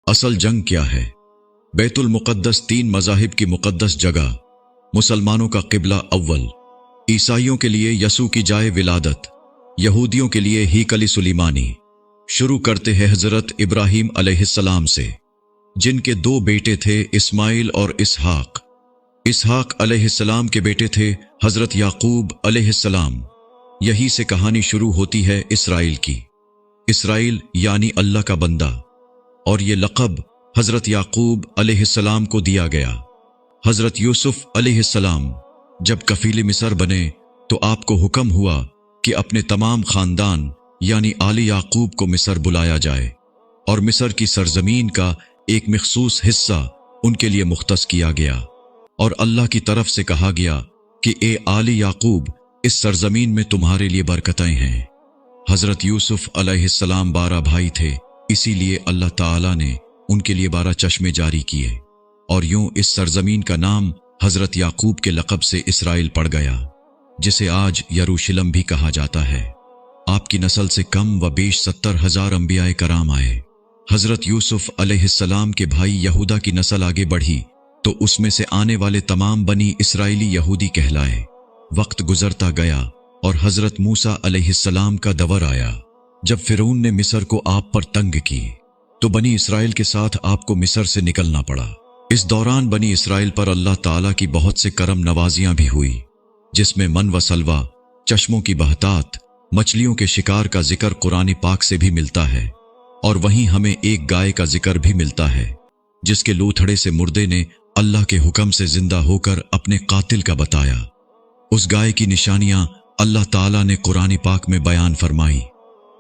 असल जंग क्या है? बैतुल मुक़द्दस तीन मज़ाहिब की मुक़द्दस जगह, मुसलमानों का क़िबला अव्वल, ईसाइयों के लिए यसू की जाए विलादत, यहूदियों के लिए हीकल सुलेमानी। शुरू करते हैं हज़रत इब्राहीम अलैहिस्सलाम से, जिनके दो बेटे थे, इस्माइल और इसहाक। इसहाक अलैहिस्सलाम के बेटे थे हज़रत याकूब अलैहिस्सलाम। यहीं से कहानी शुरू होती है इसराइल की। इसराइल यानी अल्लाह का बंदा, और ये लक़ब हज़रत याकूब अलैहिस्सलाम को दिया गया। हज़रत यूसुफ अलैहिस्सलाम जब कफ़ील मिस्र बने तो आपको हुक्म हुआ कि अपने तमाम ख़ानदान यानी आले याकूब को मिस्र बुलाया जाए, और मिस्र की सरजमीन का एक मखसूस हिस्सा उनके लिए मुख्तस किया गया, और अल्लाह की तरफ से कहा गया कि ए आले याकूब, इस सरजमीन में तुम्हारे लिए बरकतें हैं। हज़रत यूसुफ अलैहिस्सलाम 12 भाई थे, इसीलिए अल्लाह ताला ने उनके लिए 12 चश्मे जारी किए, और यूं इस सरजमीन का नाम हज़रत याकूब के लक़ब से इसराइल पड़ गया, जिसे आज यरूशलेम भी कहा जाता है। आपकी नस्ल से कम व बेश 70,000 अंबियाए कराम आए। हज़रत यूसुफ अलैहिस्सलाम के भाई यहूदा की नस्ल आगे बढ़ी तो उसमें से आने वाले तमाम बनी इसराइली यहूदी कहलाए। वक्त गुजरता गया और हज़रत मूसा अलैहिस्सलाम का दवर आया। जब फिरौन ने मिस्र को आप पर तंग की तो बनी इसराइल के साथ आपको मिस्र से निकलना पड़ा। इस दौरान बनी इसराइल पर अल्लाह ताला की बहुत से करम नवाजियां भी हुई, जिसमें मन व सलवा, चश्मों की बहतात, मछलियों के शिकार का जिक्र कुरान पाक से भी मिलता है, और वहीं हमें एक गाय का जिक्र भी मिलता है जिसके लूथड़े से मुर्दे ने अल्लाह के हुक्म से जिंदा होकर अपने कातिल का बताया। उस गाय की निशानियां अल्लाह ताला ने कुरान पाक में बयान फरमाई,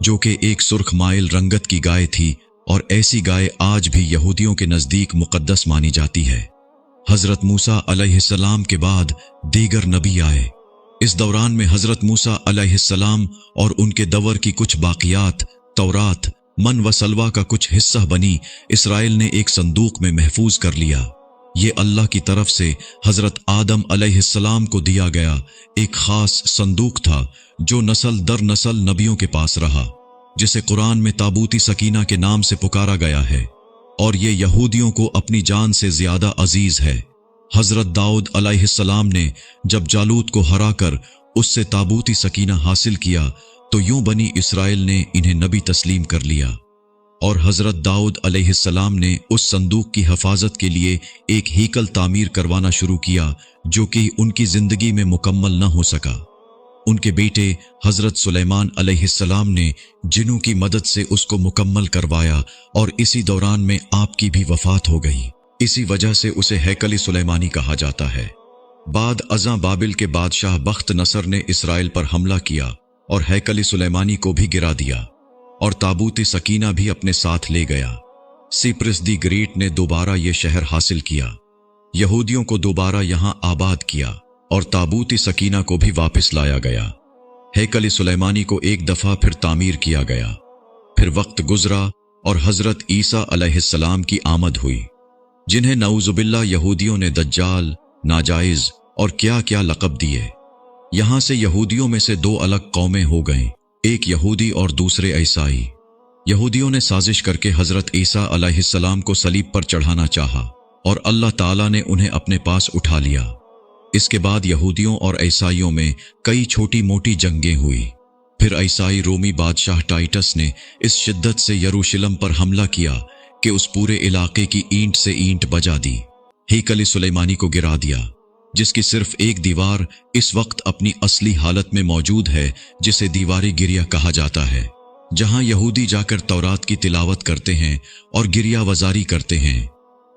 जो कि एक सुर्ख माइल रंगत की गाय थी, और ऐसी गाय आज भी यहूदियों के नज़दीक मुक़द्दस मानी जाती है। हज़रत मूसा अलैहिस्सलाम के बाद दीगर नबी आए। इस दौरान में हज़रत मूसा अलैहिस्सलाम और उनके दवर की कुछ बाक़ियात, तौरात, मन व सलवा का कुछ हिस्सा बनी इसराइल ने एक संदूक में महफूज कर लिया। ये अल्लाह की तरफ से हज़रत आदम अलैहिस्सलाम को दिया गया एक ख़ास संदूक था, जो नस्ल दर नस्ल नबियों के पास रहा, जिसे कुरान में ताबूती सकीना के नाम से पुकारा गया है, और ये यहूदियों को अपनी जान से ज्यादा अजीज है। हज़रत दाऊद अलैहिस्सलाम ने जब जालूत को हराकर उससे ताबूती सकीना हासिल किया तो यूं बनी इसराइल ने इन्हें नबी तस्लीम कर लिया, और हज़रत दाऊद अलैहिस्सलाम ने उस संदूक की हिफाजत के लिए एक हीकल तामीर करवाना शुरू किया, जो कि उनकी जिंदगी में मुकम्मल न हो सका। उनके बेटे हज़रत सुलेमान अलैहिस्सलाम ने जिन्हों की मदद से उसको मुकम्मल करवाया, और इसी दौरान में आपकी भी वफात हो गई। इसी वजह से उसे हैकल सुलेमानी कहा जाता है। बाद अज़ां बाबिल के बादशाह बख्त नसर ने इसराइल पर हमला किया और हैकल सुलेमानी को भी गिरा दिया, और ताबूती सकीना भी अपने साथ ले गया। सिप्रस दी ग्रेट ने दोबारा ये शहर हासिल किया, यहूदियों को दोबारा यहां आबाद किया, और ताबूती सकीना को भी वापस लाया गया। हैकल सुलेमानी को एक दफा फिर तामीर किया गया। फिर वक्त गुजरा और हज़रत ईसा अलैहिस्सलाम की आमद हुई, जिन्हें नऊजुबिल्लाह यहूदियों ने दज्जाल, नाजायज और क्या क्या लक़ब दिए। यहां से यहूदियों में से दो अलग कौमें हो गईं, एक यहूदी और दूसरे ईसाई। यहूदियों ने साजिश करके हज़रत ईसा अलैहिस्सलाम को सलीब पर चढ़ाना चाहा, और अल्लाह ताला ने उन्हें अपने पास उठा लिया। इसके बाद यहूदियों और ईसाइयों में कई छोटी मोटी जंगें हुई। फिर ईसाई रोमी बादशाह टाइटस ने इस शिद्दत से यरूशलेम पर हमला किया कि उस पूरे इलाके की ईंट से ईंट बजा दी, हैकल सुलेमानी को गिरा दिया, जिसकी सिर्फ एक दीवार इस वक्त अपनी असली हालत में मौजूद है, जिसे दीवारी गिरिया कहा जाता है, जहां यहूदी जाकर तौरात की तिलावत करते हैं और गिरिया वजारी करते हैं।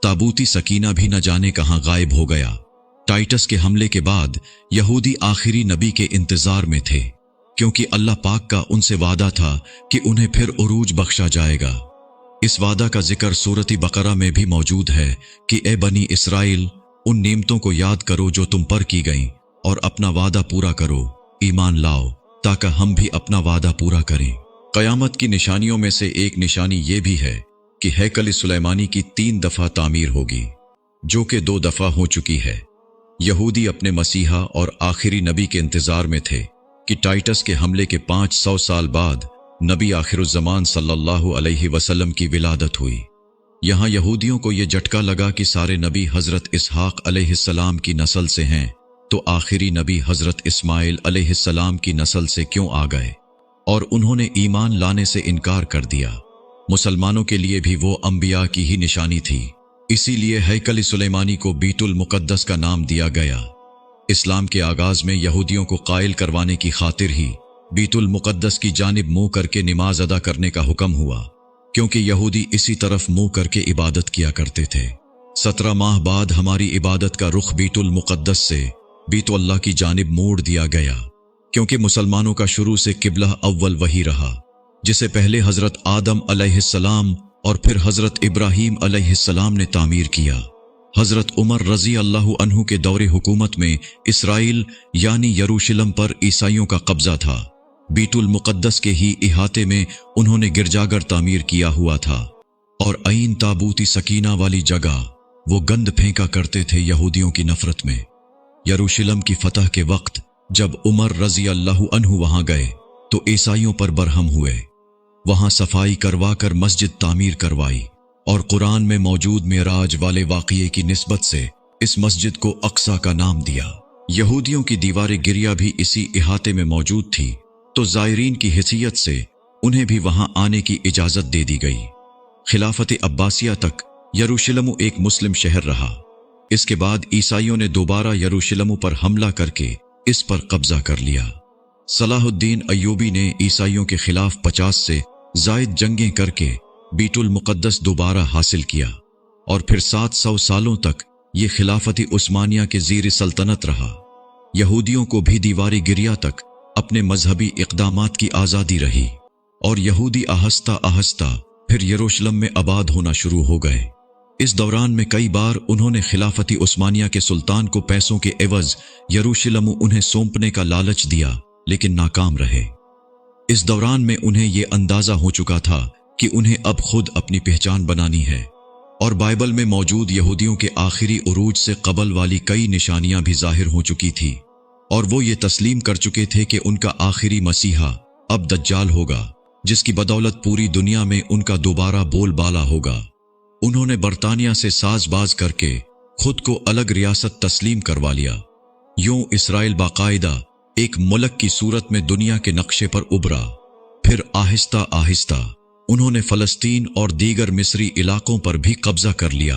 ताबूती सकीना भी न जाने कहां गायब हो गया। टाइटस के हमले के बाद यहूदी आखिरी नबी के इंतजार में थे, क्योंकि अल्लाह पाक का उनसे वादा था कि उन्हें फिर उरूज बख्शा जाएगा। इस वादा का जिक्र सूरत बकरा में भी मौजूद है कि ए बनी इसराइल, उन नेमतों को याद करो जो तुम पर की गईं, और अपना वादा पूरा करो, ईमान लाओ, ताकि हम भी अपना वादा पूरा करें। क़यामत की निशानियों में से एक निशानी ये भी है कि हैकल सुलेमानी की 3 दफा तामीर होगी, जो कि 2 दफा हो चुकी है। यहूदी अपने मसीहा और आखिरी नबी के इंतजार में थे कि टाइटस के हमले के 500 साल बाद नबी आखिरुज़्ज़मान सल्लल्लाहु अलैहि वसल्लम की विलादत हुई। यहाँ यहूदियों को ये झटका लगा कि सारे नबी हजरत इसहाक अलैहिस्सलाम की नस्ल से हैं, तो आखिरी नबी हजरत इस्माइल अलैहिस्सलाम की नस्ल से क्यों आ गए, और उन्होंने ईमान लाने से इनकार कर दिया। मुसलमानों के लिए भी वो अंबिया की ही निशानी थी, इसीलिए हैकल सुलेमानी को बीतुल मुकद्दस का नाम दिया गया। इस्लाम के आगाज में यहूदियों को कायल करवाने की खातिर ही बीतुल मुकद्दस की जानिब मुंह करके नमाज अदा करने का हुक्म हुआ, क्योंकि यहूदी इसी तरफ मुंह करके इबादत किया करते थे। 17 माह बाद हमारी इबादत का रुख बीतुल मुकद्दस से बीतुल्लाह की जानिब मोड़ दिया गया, क्योंकि मुसलमानों का शुरू से किबला अव्वल वही रहा, जिसे पहले हजरत आदम अलैहिस्सलाम और फिर हजरत इब्राहीम अलैहिस्सलाम ने तामीर किया। हजरत उमर रजी अल्लाह अन्हु के दौरे हुकूमत में इसराइल यानी यरूशलेम पर ईसाइयों का कब्जा था। बीतुल मुकद्दस के ही इहाते में उन्होंने गिरजाघर तामीर किया हुआ था, और ऐन ताबूती सकीना वाली जगह वो गंद फेंका करते थे यहूदियों की नफरत में। यरूशलेम की फतह के वक्त जब उमर रजी अल्लाह अन्हु वहां गए तो ईसाइयों पर बरहम हुए। वहां सफाई करवा कर मस्जिद तामीर करवाई, और कुरान में मौजूद मेराज वाले वाक़िए की निस्बत से इस मस्जिद को अक्सा का नाम दिया। यहूदियों की दीवार गिरिया भी इसी इहाते में मौजूद थी, तो ज़ायरीन की हैसियत से उन्हें भी वहां आने की इजाजत दे दी गई। खिलाफत अब्बासिया तक यरूशलेम एक मुस्लिम शहर रहा। इसके बाद ईसाइयों ने दोबारा यरूशलेम पर हमला करके इस पर कब्जा कर लिया। सलाहुद्दीन अय्यूबी ने ईसाइयों के खिलाफ 50 से जायद जंगें करके बीतुल मुकद्दस दोबारा हासिल किया, और फिर 700 सालों तक ये खिलाफत उस्मानिया के ज़ीर सल्तनत रहा। यहूदियों को भी दीवारी गिरिया तक अपने मजहबी इक़दामात की आज़ादी रही, और यहूदी आहिस्ता आहिस्ता फिर यरूशलेम में आबाद होना शुरू हो गए। इस दौरान में कई बार उन्होंने खिलाफती उस्मानिया के सुल्तान को पैसों के एवज यरूशलेम उन्हें सौंपने का लालच दिया, लेकिन नाकाम रहे। इस दौरान में उन्हें यह अंदाजा हो चुका था कि उन्हें अब खुद अपनी पहचान बनानी है, और बाइबल में मौजूद यहूदियों के आखिरी उरूज से कबल वाली कई निशानियां भी जाहिर हो चुकी थी, और वो ये तस्लीम कर चुके थे कि उनका आखिरी मसीहा अब दज्जाल होगा, जिसकी बदौलत पूरी दुनिया में उनका दोबारा बोलबाला होगा। उन्होंने बरतानिया से साजबाज करके खुद को अलग रियासत तस्लीम करवा लिया। यूं इसराइल बाकायदा एक मुल्क की सूरत में दुनिया के नक्शे पर उभरा। फिर आहिस्ता आहिस्ता उन्होंने फलस्तीन और दीगर मिस्री इलाकों पर भी कब्जा कर लिया।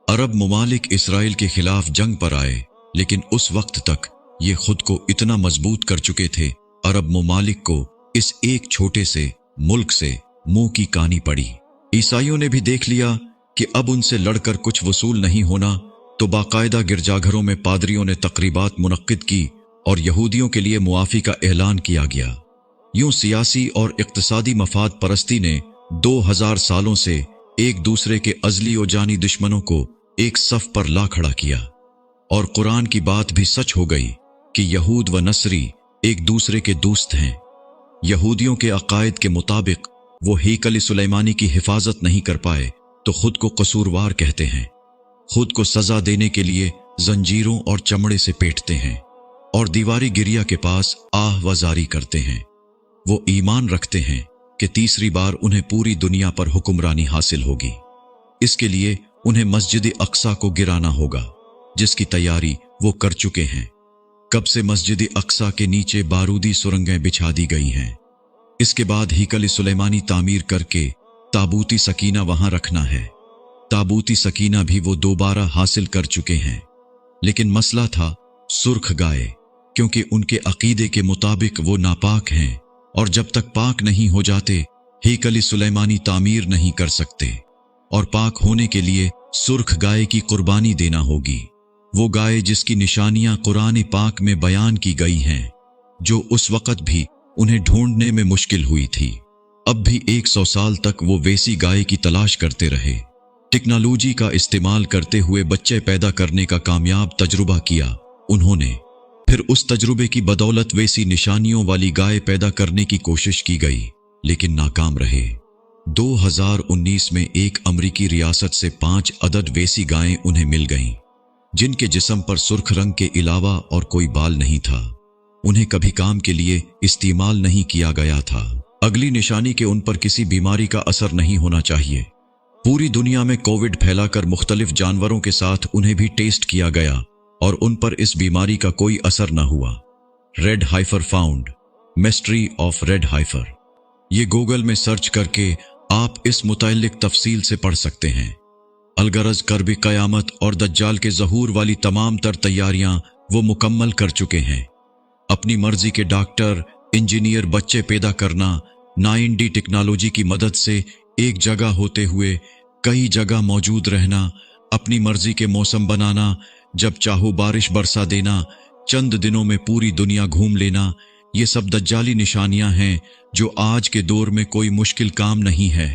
अरब ममालिक इसराइल के खिलाफ जंग पर आए, लेकिन उस वक्त तक ये खुद को इतना मजबूत कर चुके थे, अरब ममालिक को इस एक छोटे से मुल्क से मुंह की कानी पड़ी। ईसाइयों ने भी देख लिया कि अब उनसे लड़कर कुछ वसूल नहीं होना, तो बाकायदा गिरजाघरों में पादरियों ने तकरीबात मुनक्किद की और यहूदियों के लिए मुआफ़ी का ऐलान किया गया। यूं सियासी और इक्तिसादी मफाद परस्ती ने 2000 सालों से एक दूसरे के अज़ली और जानी दुश्मनों को एक सफ पर ला खड़ा किया, और कुरान की बात भी सच हो गई कि यहूद व नसरी एक दूसरे के दोस्त हैं। यहूदियों के अकायद के मुताबिक वो हैकल सुलेमानी की हिफाजत नहीं कर पाए तो खुद को कसूरवार कहते हैं, खुद को सजा देने के लिए जंजीरों और चमड़े से पेटते हैं, और दीवारी गिरिया के पास आह वजारी करते हैं। वो ईमान रखते हैं कि तीसरी बार उन्हें पूरी दुनिया पर हुक्मरानी हासिल होगी। इसके लिए उन्हें मस्जिद अक्सा को गिराना होगा, जिसकी तैयारी वो कर चुके हैं। कब से मस्जिद अक्सा के नीचे बारूदी सुरंगें बिछा दी गई हैं। इसके बाद हैकल सुलेमानी तामीर करके ताबूती सकीना वहां रखना है। ताबूती सकीना भी वो दोबारा हासिल कर चुके हैं, लेकिन मसला था सुर्ख गाय, क्योंकि उनके अकीदे के मुताबिक वो नापाक हैं, और जब तक पाक नहीं हो जाते हैकल सुलेमानी तामीर नहीं कर सकते, और पाक होने के लिए सुर्ख गाय की कुर्बानी देना होगी। वो गाय जिसकी निशानियां कुरान पाक में बयान की गई हैं, जो उस वक़्त भी उन्हें ढूंढने में मुश्किल हुई थी। अब भी 100 साल तक वो वैसी गाय की तलाश करते रहे। टेक्नोलॉजी का इस्तेमाल करते हुए बच्चे पैदा करने का कामयाब तजुर्बा किया उन्होंने। फिर उस तजुर्बे की बदौलत वैसी निशानियों वाली गाय पैदा करने की कोशिश की गई, लेकिन नाकाम रहे। 2019 में एक अमरीकी रियासत से 5 अदद वैसी गायें उन्हें मिल गईं, जिनके जिस्म पर सुर्ख रंग के अलावा और कोई बाल नहीं था। उन्हें कभी काम के लिए इस्तेमाल नहीं किया गया था। अगली निशानी के उन पर किसी बीमारी का असर नहीं होना चाहिए। पूरी दुनिया में कोविड फैलाकर मुख्तलिफ जानवरों के साथ उन्हें भी टेस्ट किया गया और उन पर इस बीमारी का कोई असर न हुआ। Red hyper found, mystery of red hyper. ये गूगल में सर्च करके आप इस मुताल्लिक तफसील से पढ़ सकते हैं। अलगरज कर्ब क़यामत और दज्जाल के ज़हूर वाली तमाम तर तैयारियां वो मुकम्मल कर चुके हैं। अपनी मर्जी के डॉक्टर, इंजीनियर बच्चे पैदा करना, 9D टेक्नोलॉजी की मदद से एक जगह होते हुए कई जगह मौजूद रहना, अपनी मर्जी के मौसम बनाना, जब चाहो बारिश बरसा देना, चंद दिनों में पूरी दुनिया घूम लेना, ये सब दज्जाली निशानियां हैं जो आज के दौर में कोई मुश्किल काम नहीं है।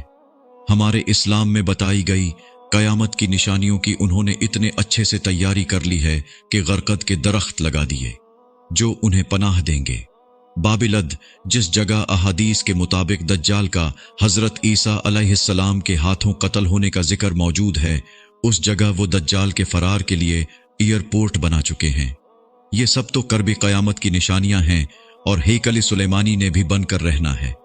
हमारे इस्लाम में बताई गई क़यामत की निशानियों की उन्होंने इतने अच्छे से तैयारी कर ली है कि गरकद के दरख्त लगा दिए जो उन्हें पनाह देंगे। बाबिलद, जिस जगह अहादीस के मुताबिक दज्जाल का हजरत ईसा अलैहिस्सलाम के हाथों कत्ल होने का जिक्र मौजूद है, उस जगह वो दज्जाल के फरार के लिए एयरपोर्ट बना चुके हैं। ये सब तो कर्ब क़यामत की निशानियां हैं और हेकल सुलेमानी ने भी बनकर रहना है।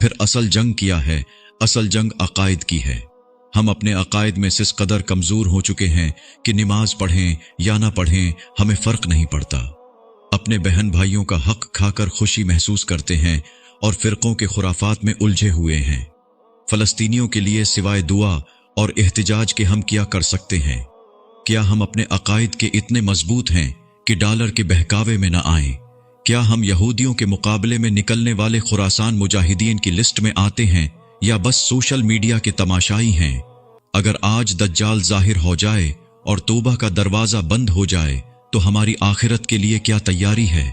फिर असल जंग क्या है? असल जंग अकायद की है। हम अपने अकायद में इस कदर कमजोर हो चुके हैं कि नमाज पढ़ें या ना पढ़ें हमें फर्क नहीं पड़ता। अपने बहन भाइयों का हक खाकर खुशी महसूस करते हैं और फिरकों के खुराफात में उलझे हुए हैं। फलस्तीनियों के लिए सिवाय दुआ और एहतिजाज के हम क्या कर सकते हैं? क्या हम अपने अकायद के इतने मजबूत हैं कि डॉलर के बहकावे में न आएं? क्या हम यहूदियों के मुकाबले में निकलने वाले खुरासान मुजाहिदीन की लिस्ट में आते हैं या बस सोशल मीडिया के तमाशाई हैं? अगर आज दज्जाल जाहिर हो जाए और तौबा का दरवाजा बंद हो जाए तो हमारी आखिरत के लिए क्या तैयारी है?